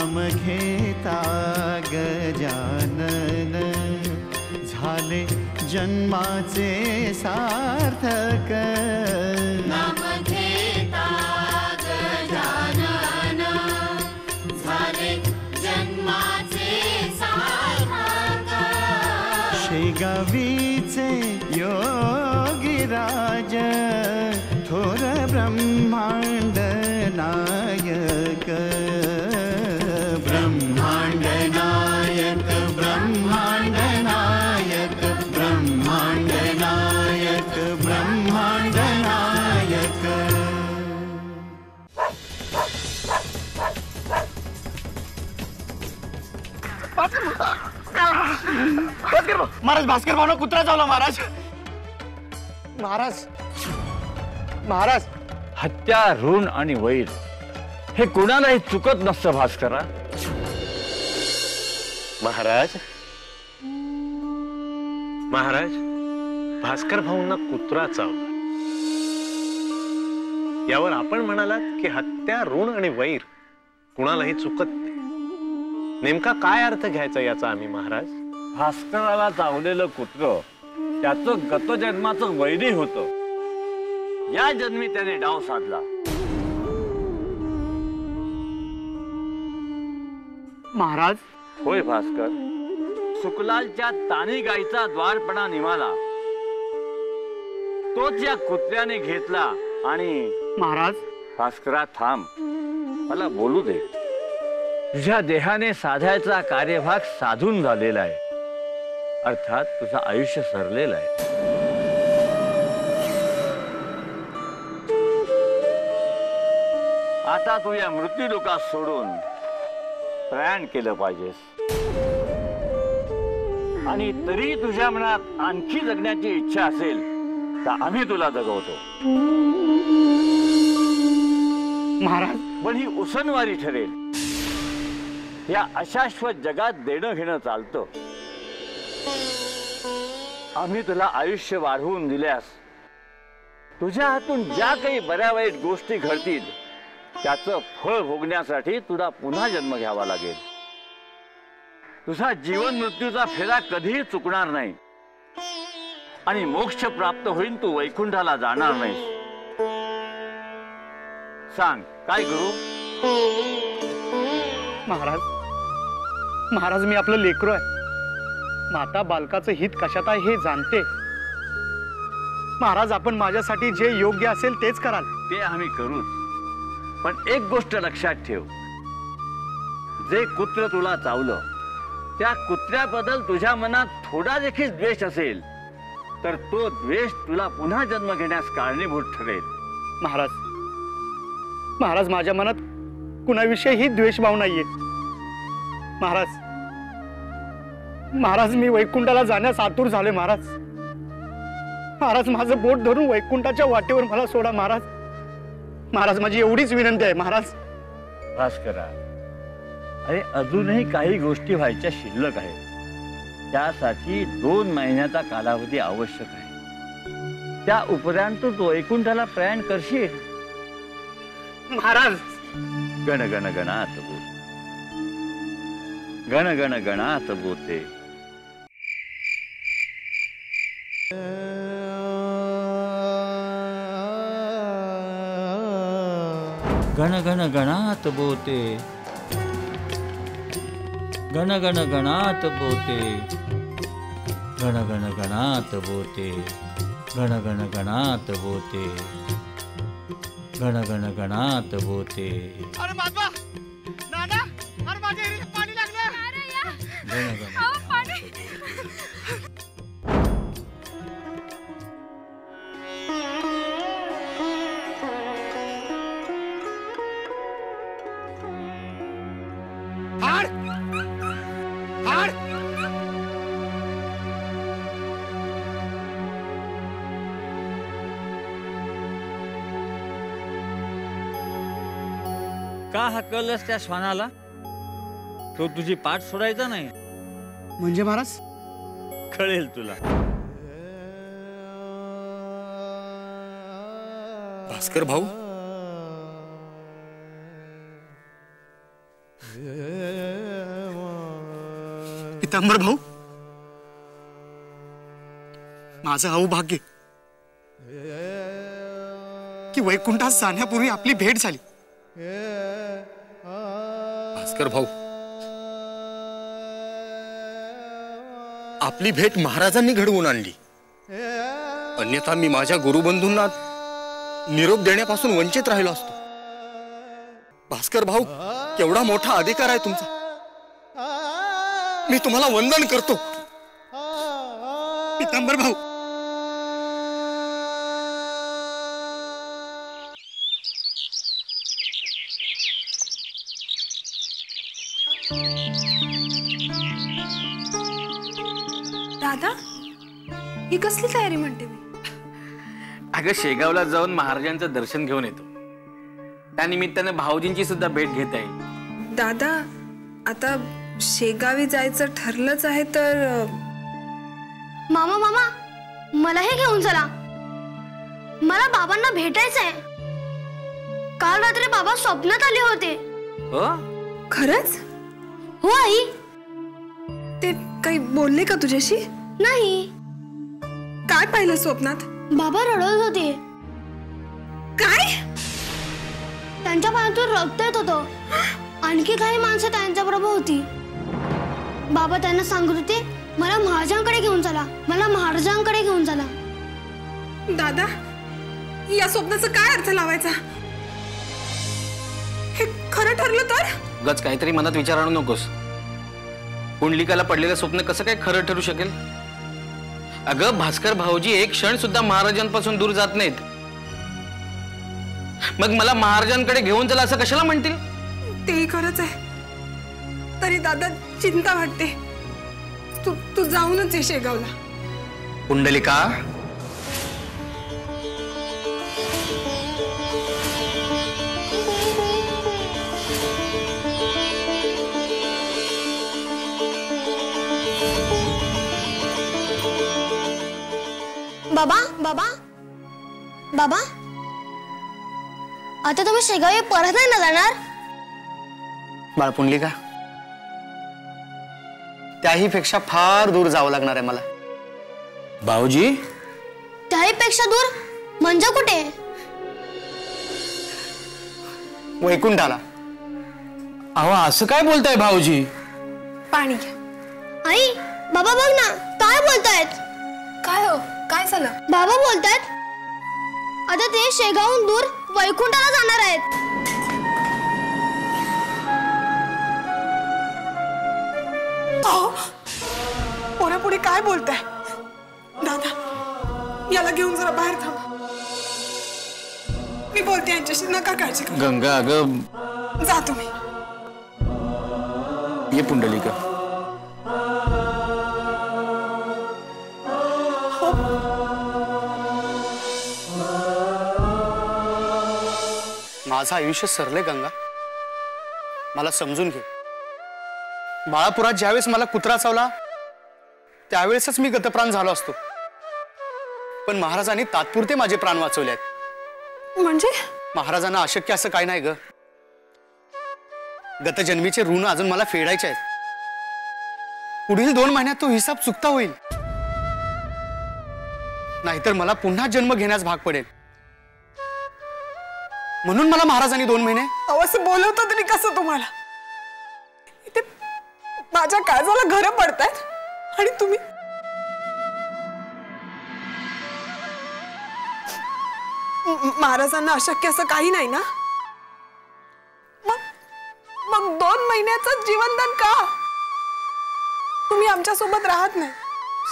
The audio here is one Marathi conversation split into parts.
नाम घेता गजानन झाले जन्माचे सार्थक नाम घेता गजानन झाले जन्माचे सार्थक शेगावीचे योगीराज थोर ब्रह्मांड नायक ब्रह्मांड नायक ब्रह्मांड नायक ब्रह्मांड नायक ब्रह्मांड नायक महाराज भास्कर भाऊ कुत्रा चावला महाराज महाराज महाराज हत्या ऋण आणि वैर हे कुणालाही चुकत नसतं भास्करा. महाराज महाराज भास्कर भाऊंना कुत्रा चावला यावर आपण म्हणालात की हत्या ऋण आणि वैर कुणालाही चुकत नाही. नेमका काय अर्थ घ्यायचा याचा आम्ही महाराज? भास्कराला चावलेलं कुत्र त्याचं गतजन्माचं वैरी होतं. या जन्मी त्याने डाव साधला. महाराज होय भास्कर, सुकलालच्या तानी गाईचा द्वारपणा निघाला तोच या कुत्र्याने घेतला. आणि महाराज भास्करा थांब, मला बोलू दे. तुझ्या देहाने साधायचा कार्यभाग साधून झालेला आहे. अर्थात तुझं आयुष्य सरलेलं आहे. आता तू या मृत्यू लोकात सोडून प्रयाण केलं पाहिजेस. आणि तरी तुझ्या मनात आणखी जगण्याची इच्छा असेल तर आम्ही तुला जगवतो. महाराज पण ही उसनवारी ठरेल. या अशाश्वत जगात देणं घेणं चालतं. आम्ही तुला आयुष्य वाढवून दिल्यास तुझ्या हातून ज्या काही बऱ्या वाईट गोष्टी घडतील त्याचं फळ भोगण्यासाठी तुला पुन्हा जन्म घ्यावा लागेल. तुझा जीवन मृत्यूचा फेरा कधीही चुकणार नाही आणि मोक्ष प्राप्त होईल. तू वैकुंठाला जाणार नाहीस. सांग काय करू? महाराज महाराज मी आपलं लेकरू आहे. माता बालकाचं हित कशात आहे हे जाणते. महाराज आपण माझ्यासाठी जे योग्य असेल तेच कराल. ते आम्ही करूच. पण एक गोष्ट लक्षात ठेव, जे कुत्र तुला चावलं त्या कुत्र्याबद्दल तुझ्या मनात थोडा देखील द्वेष असेल तर तो द्वेष तुला पुन्हा जन्म घेण्यास कारणीभूत ठरेल. महाराज महाराज माझ्या मनात कुणाविषयीही द्वेषभाव नाहीये. महाराज महाराज मी वैकुंठाला जाण्यास आतुर झाले. महाराज महाराज माझं बोट धरून वैकुंठाच्या वाटेवर मला सोडा. महाराज महाराज माझी एवढीच विनंती आहे. महाराज भास्करा, अरे अजूनही काही गोष्टी व्हायच्या शिल्लक आहेत. त्यासाठी 2 महिन्याचा कालावधी आवश्यक आहे. त्या उपरांत तू वैकुंठाला प्रयाण करशील. महाराज गण गण गणात बोते, गण गण गणात बोते. गण गण गणात बोते, गण गण गणात बोते, गण गण गणात बोते, गण गण गणात बोते, गण गण गणात बोते. अरे बाबा नाना, अरे माझ्या हिरीला पाणी लागलं. अरे या गण गण अहो, पाणी. हाड हाड का हकलस त्या श्वानाला? तो तुझी पाठ सोडायचा नाही. म्हणजे महाराज कळेल तुला. भास्कर भाऊ पितांबर भाऊ, माझं अवभाग्य की वैकुंठात जाण्यापूर्वी आपली भेट झाली. भास्कर भाऊ, आपली भेट महाराजांनी घडवून आणली. अन्यथा मी माझ्या गुरुबंधूंना निरोप देण्यापासून वंचित राहिलो असतो. भास्कर भाऊ, केवढा मोठा अधिकार आहे तुमचा. मी तुम्हाला वंदन करतो. पितांबर भाऊ, दादा, ही कसली तयारी म्हणते मी? अगं, शेगावला जाऊन महाराजांचं दर्शन घेऊन येतो. त्यानिमित्ताने भाऊजींची सुद्धा भेट घेता येईल. दादा, आता शेगावी जायचं ठरलंच आहे तर मामा मामा, मला हे घेऊन चला. मला बाबांना भेटायचंय. काल रात्री बाबा स्वप्नात आले होते. हो? खरंच? हो आई. ते काही बोलले का तुझ्याशी? नाही. काय पाहिलं स्वप्नात? बाबा रडत होते. काय? त्यांच्या पायातून रक्त येत होतं. आणखी काही माणसं त्यांच्याबरोबर होती. बाबा त्यांना सांगत होते, मला महाराजांकडे घेऊन चला, मला महाराजांकडे घेऊन चला. दादा, या स्वप्नाचा काय अर्थ लावायचा? हे खरं ठरलं तर? गच काहीतरी मनात विचार आणू नकोस. पुंडलिकाला पडलेलं स्वप्न कसं काय खरं ठरू शकेल? अगं, भास्कर भाऊजी एक क्षण सुद्धा महाराजांपासून दूर जात नाहीत. मग मला महाराजांकडे घेऊन चला असं कशाला म्हणतील? तेही खरंच आहे. तरी दादा, चिंता वाटते. तू जाऊनच ये शेगावला. पुंडलिका, बाबा बाबा बाबा, आता तुम्ही शेगावी परत नाही ना जाणार? बाळपुंडलिका, त्याही पेक्षा फार दूर जावं लागणार आहे मला. भाऊजी? त्याही पेक्षा दूर म्हणजे कुठे? वैकुंठाला. अहो, असं काय बोलताय भाऊजी? पाणी घ्या. आई, बाबा बघ ना, काय बोलतायत? काय हो? काय झालं? बाबा बोलतायत आता ते शेगावहून दूर वैकुंठाला जाणार आहेत. पोरा पुढे काय बोलताय? दादा, याला घेऊन जरा बाहेर थांबा. मी बोलते यांच्याशी, नका काळजी करू. गंगा, अगं जा तुम्ही. ये पुंडलिका. माझं आयुष्य सरले गंगा, मला समजून घे. बाळापुरात ज्यावेळेस मला कुत्रा चावला त्यावेळेसच मी गतप्राण झालो असतो. पण महाराजांनी तात्पुरते माझे प्राण वाचवले आहेत. म्हणजे? महाराजांना अशक्य असं काय नाही ग. गतजन्मीचे ऋण अजून मला फेडायचे आहेत. पुढील 2 महिन्यात तो हिसाब चुकता होईल, नाहीतर मला पुन्हा जन्म घेण्यास भाग पडेल. म्हणून मला महाराजांनी 2 महिने. असं बोलवतं तरी कसं तुम्हाला? इथे माझ्या काळजाला घरं पडतायत आणि तुम्ही महाराजांना अशक्य असं काही नाही ना? मग 2 महिन्याचं जीवनदान का? तुम्ही आमच्या सोबत राहत नाही,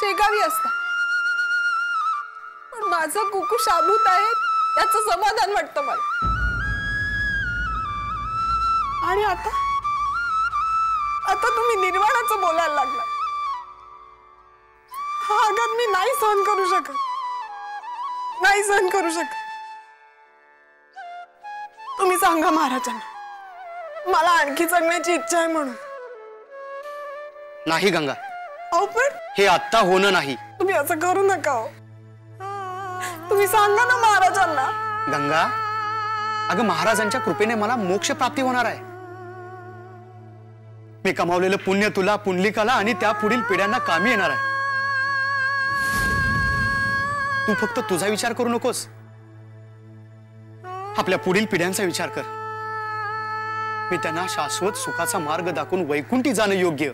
शेगावी असता. पण माझं कुकू शाबूत आहे याचं समाधान वाटतं मला. आणि आता तुम्ही निर्वाणाचं बोलायला लागला. हा आघात मी नाही सहन करू शकत, नाही सहन करू शकत. तुम्ही सांगा महाराजांना, मला आणखी जगण्याची इच्छा आहे म्हणून. नाही गंगा, अहो पण हे आत्ता होणं नाही. तुम्ही असं करू नका हो. तुम्ही सांगा ना महाराजांना. गंगा, अगं महाराजांच्या कृपेने मला मोक्ष प्राप्ती होणार आहे. मी कमावलेलं पुण्य तुला, पुंडलिकाला आणि त्या पुढील पिढ्यांना कामी येणार आहे. तू फक्त तुझा विचार करू नकोस, आपल्या पुढील पिढ्यांचा विचार कर. मी त्यांना शाश्वत सुखाचा मार्ग दाखवून वैकुंठी जाणं योग्य,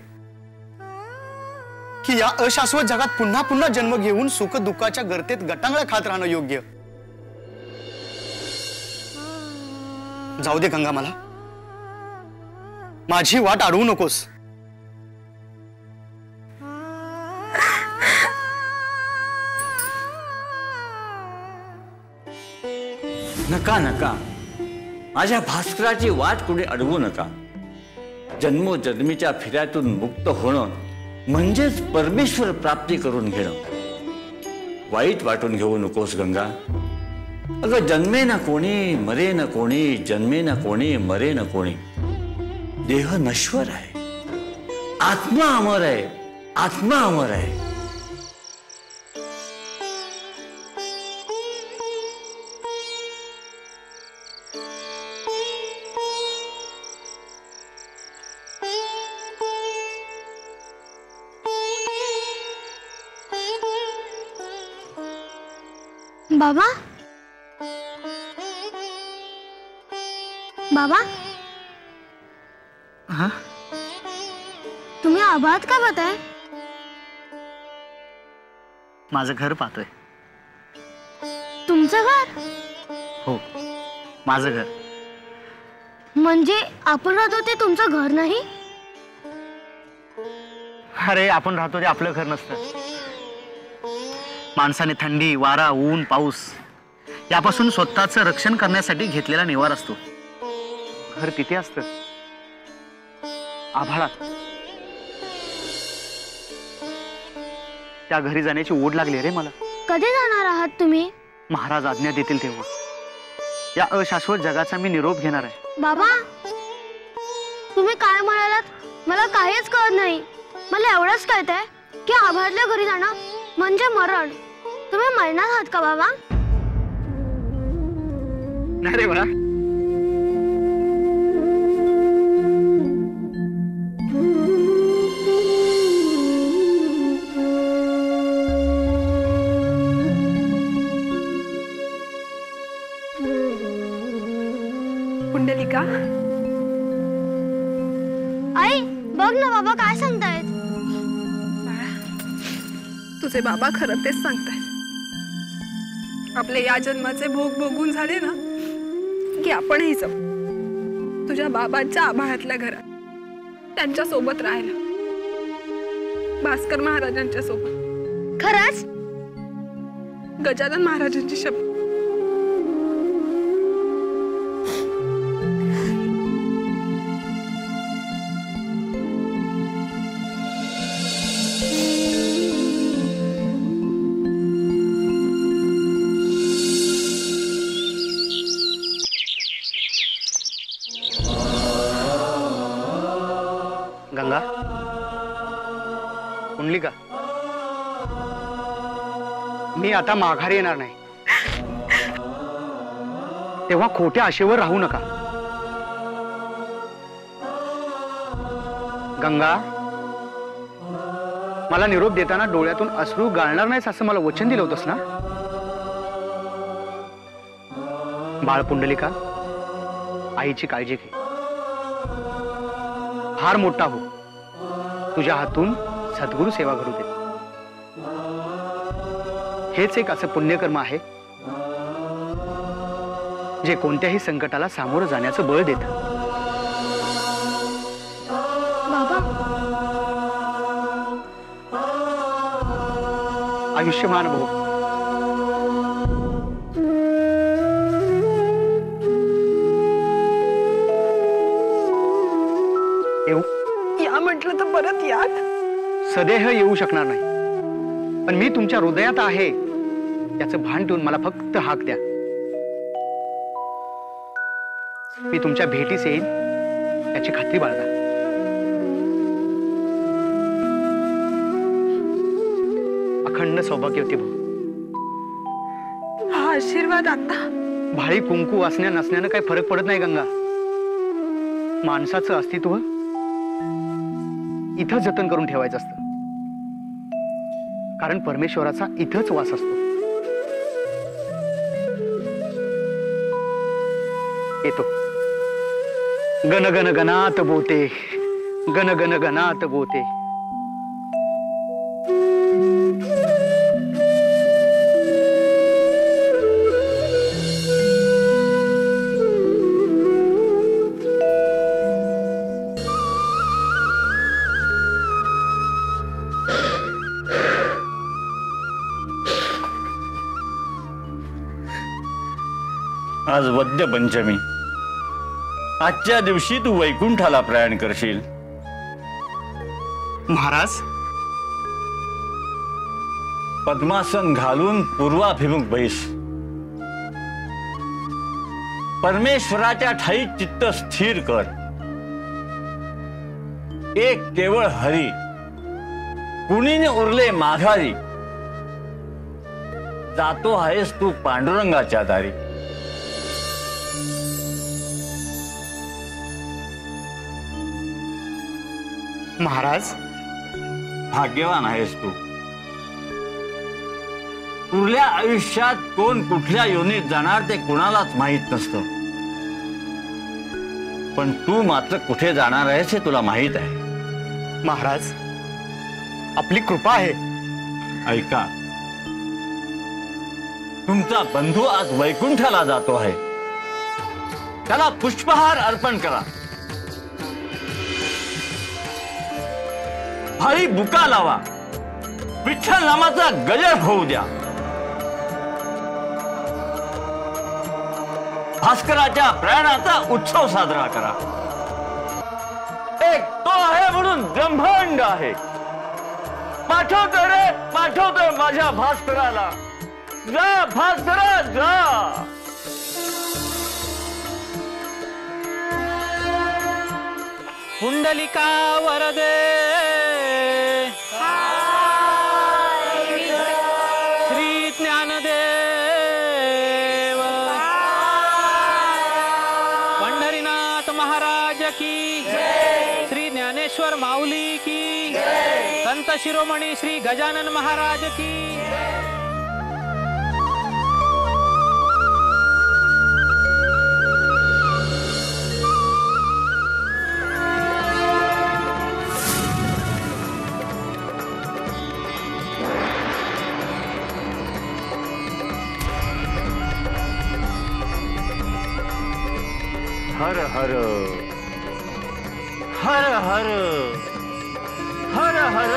की या अशाश्वत जगात पुन्हा पुन्हा जन्म घेऊन सुख दुःखाच्या गर्तेत गटांगळ्या खात राहणं योग्य. जाऊ दे गंगा, मला माझी वाट अडवू नकोस. नका नका, माझ्या भास्कराची वाट कुणी अडवू नका. जन्मोजन्मीच्या फिऱ्यातून मुक्त होणं म्हणजेच परमेश्वर प्राप्ती करून घेणं. वाईट वाटून घेऊ नकोस गंगा. अगं जन्मे ना कोणी, मरे ना कोणी, जन्मे ना कोणी, मरे ना कोणी. देह नश्वर आहे, आत्मा अमर आहे, आत्मा अमर आहे. बाबा, बाबा, हा, तुम्ही आभाळात का बघताय? माझं घर पाहतोय. तुमचं घर? हो, माझं घर. म्हणजे आपण राहतो ते तुमचं घर नाही? अरे, आपण राहतो ते आपलं घर नसतं. माणसाने थंडी, वारा, ऊन, पाऊस यापासून स्वतःचं रक्षण करण्यासाठी घेतलेला निवार असतो. घर तिथे असतं, आभाळात. त्या घरी जाण्याची ओढ लागली रे मला. कधी जाणार आहात तुम्ही? महाराज आज्ञा देतील तेव्हा. या अशाश्वत जगाचा मी निरोप घेणार आहे. बाबा, तुम्ही काय म्हणालात मला काहीच कळत नाही. मला एवढंच कळतंय की आभाळातल्या घरी जाणं म्हणजे मरण. तुम्ही मरणार आहात का बाबा? नाही रे बाळा, पुंडलिका, आई बघ ना, बाबा काय सांगतायत. तुझे बाबा खरं तेच सांगतायत. आपले या जन्माचे भोग भोगून झाले ना की आपणही जाऊ तुझ्या बाबांच्या आभाळातल्या घरात, त्यांच्या सोबत राहायला, भास्कर महाराजांच्या सोबत. खरंच? गजानन महाराजांची शपथ. गंगा, पुंडलिका, मी आता माघारी येणार नाही. तेव्हा खोट्या आशेवर राहू नका. गंगा, मला निरोप देताना डोळ्यातून अश्रू गाळणार नाहीस असं मला वचन दिलं होतंस ना? बाळ पुंडलिका, आईची काळजी घे. फार मोठा हो, तुझ्या हातून सद्गुरू सेवा करू दे. हेच एक असं पुण्यकर्म आहे जे कोणत्याही संकटाला सामोरं जाण्याचं बळ देतं. बाबा, आयुष्यमान भाऊ. येऊ? या म्हटलं तर परत यात. सदेह येऊ शकणार नाही, पण मी तुमच्या हृदयात आहे याचं भान ठेवून मला फक्त हाक द्या. मी तुमच्या भेटीस येईल याची खात्री बाळगा. अखंड सौभाग्यवती भाऊ. हा आशीर्वाद आता. भाळी कुंकू असण्या नसण्यानं काही फरक पडत नाही गंगा. माणसाचं अस्तित्व इथं जतन करून ठेवायचं असतं, कारण परमेश्वराचा इथंच वास असतो. येतो. गण गण गणात बोते, गण गण गणात बोते. आज वद्य पंचमी. आजच्या दिवशी तू वैकुंठाला प्रयाण करशील. महाराज, पद्मासन घालून पूर्वाभिमुख बैस. परमेश्वराच्या ठाई चित्त स्थिर कर. एक केवळ हरी, कुणीने उरले माघारी. जातो आहेस तू पांडुरंगाच्या दारी. महाराज, भाग्यवान आहेस तू. उरल्या आयुष्यात कोण कुठल्या योनीत जाणार ते कुणालाच माहीत नसतं, पण तू मात्र कुठे जाणार आहेस हे तुला माहीत आहे. महाराज, आपली कृपा आहे. ऐका, तुमचा बंधू आज वैकुंठाला जातो आहे. त्याला पुष्पहार अर्पण करा. भारी बुका लावा. विठ्ठल नामाचा गजर होऊ द्या. भास्कराच्या प्रयाणाचा उत्सव साजरा करा. एक तो आहे म्हणून ब्रह्मांड आहे. पाठवतो रे, पाठवतो माझ्या भास्कराला. जा भास्करा जा. पुंडलिका वरदे श्री ज्ञानदेव. पंढरीनाथ महाराज की, श्री ज्ञानेश्वर माऊली की, संत शिरोमणी श्री गजानन महाराज की. हर हर हर हर हर हर.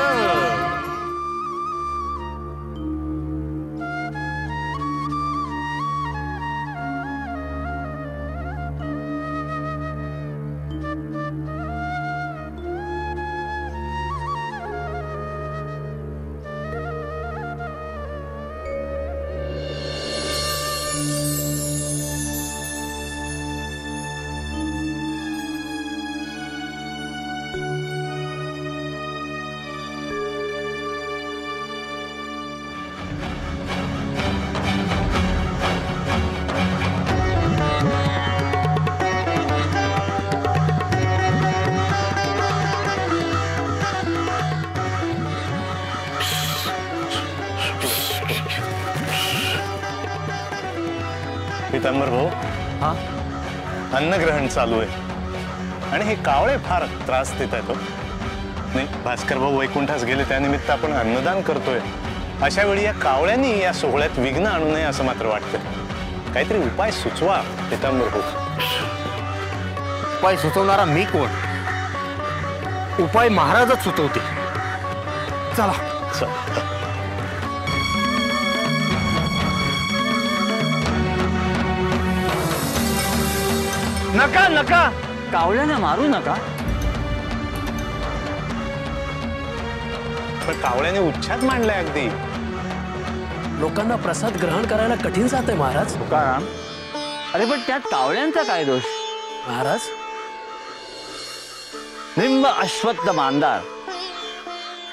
पितांबर भाऊ, अन्नग्रहण चालू आहे आणि हे कावळे फार त्रास देत आहेत. नाही, भास्कर भाऊ वैकुंठास गेले त्यानिमित्त आपण अन्नदान करतोय. अशा वेळी या कावळ्यांनी या सोहळ्यात विघ्न आणू नये असं मात्र वाटतं. काहीतरी उपाय सुचवा पितांबर भाऊ. उपाय सुचवणारा मी कोण? उपाय महाराजच सुचवते. चला. नका नका, कावळ्याने मारू नका. पण कावळ्याने उच्छाद मांडलाय अगदी. लोकांना प्रसाद ग्रहण करायला कठीण जाते महाराज. तुकाराम, अरे पण त्यात कावळ्यांचा काय दोष? महाराज, निंब अश्वत्थ मांदार,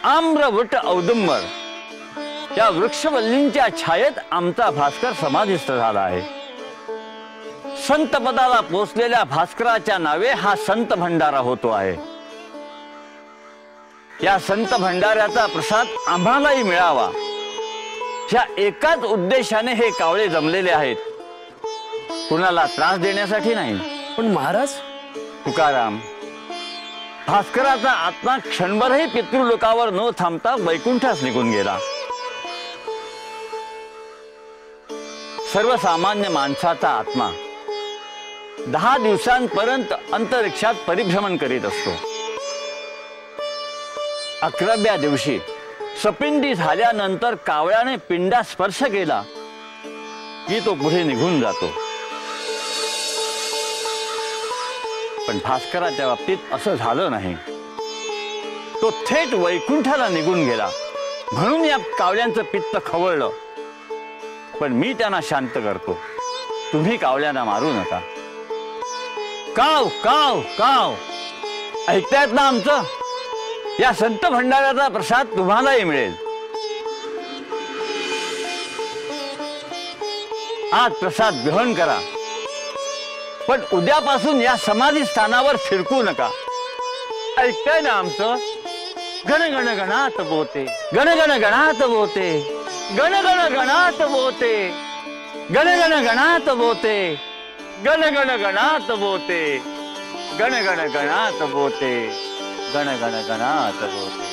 आम्रवट औदुंबर या वृक्षवल्लींच्या छायेत आमचा भास्कर समाधिस्थ झाला आहे. संत पदाला पोचलेल्या भास्कराच्या नावे हा संत भंडारा होतो आहे. या संत भंडाऱ्याचा प्रसाद आम्हालाही मिळावा, ह्या एकाच उद्देशाने हे कावळे जमलेले आहेत, कुणाला त्रास देण्यासाठी नाही. पण महाराज, तुकाराम, भास्कराचा आत्मा क्षणभरही पितृलोकावर न थांबता वैकुंठास निघून गेला. सर्वसामान्य माणसाचा आत्मा 10 दिवसांपर्यंत अंतरिक्षात परिभ्रमण करीत असतो. 11व्या दिवशी सपिंडी झाल्यानंतर कावळ्याने पिंडास स्पर्श केला की तो पुढे निघून जातो. पण भास्कराच्या बाबतीत असं झालं नाही. तो थेट वैकुंठाला निघून गेला. म्हणून या कावळ्यांचं पित्त खवळलं. पण मी त्यांना शांत करतो. तुम्ही कावळ्यांना मारू नका. काव काव काव, ऐकतायत ना आमचं? या संत भंडाऱ्याचा प्रसाद तुम्हालाही मिळेल. आज प्रसाद ग्रहण करा, पण उद्यापासून या समाधी स्थानावर फिरकू नका. ऐकताय ना आमचं? गण गण गणात बोते, गण गण गणात बोते, गण गण गणात बोते, गण गण गणात बोते, गण गण गणात बोते, गण गण गणात बोते, गण गण गणात बोते.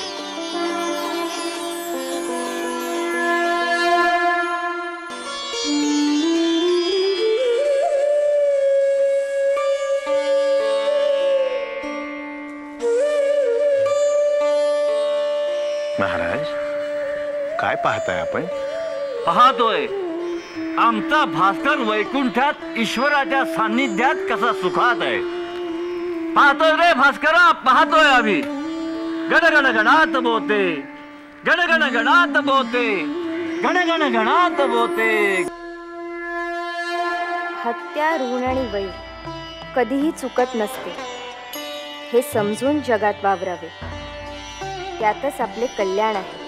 महाराज, काय पाहताय आपण? पाहतोय आमचा भास्कर वैकुंठात ईश्वराच्या सान्निध्यात कसा सुखात आहे. पाहतोय रे भास्करा, पाहतोय आम्ही. गण गण गणात बोते, गण गण गणात बोते, गण गण गणात बोते. हत्या, ऋण आणि वैर कधीही चुकत नसते हे समजून जगात वावरावे, त्यातच आपले कल्याण आहे.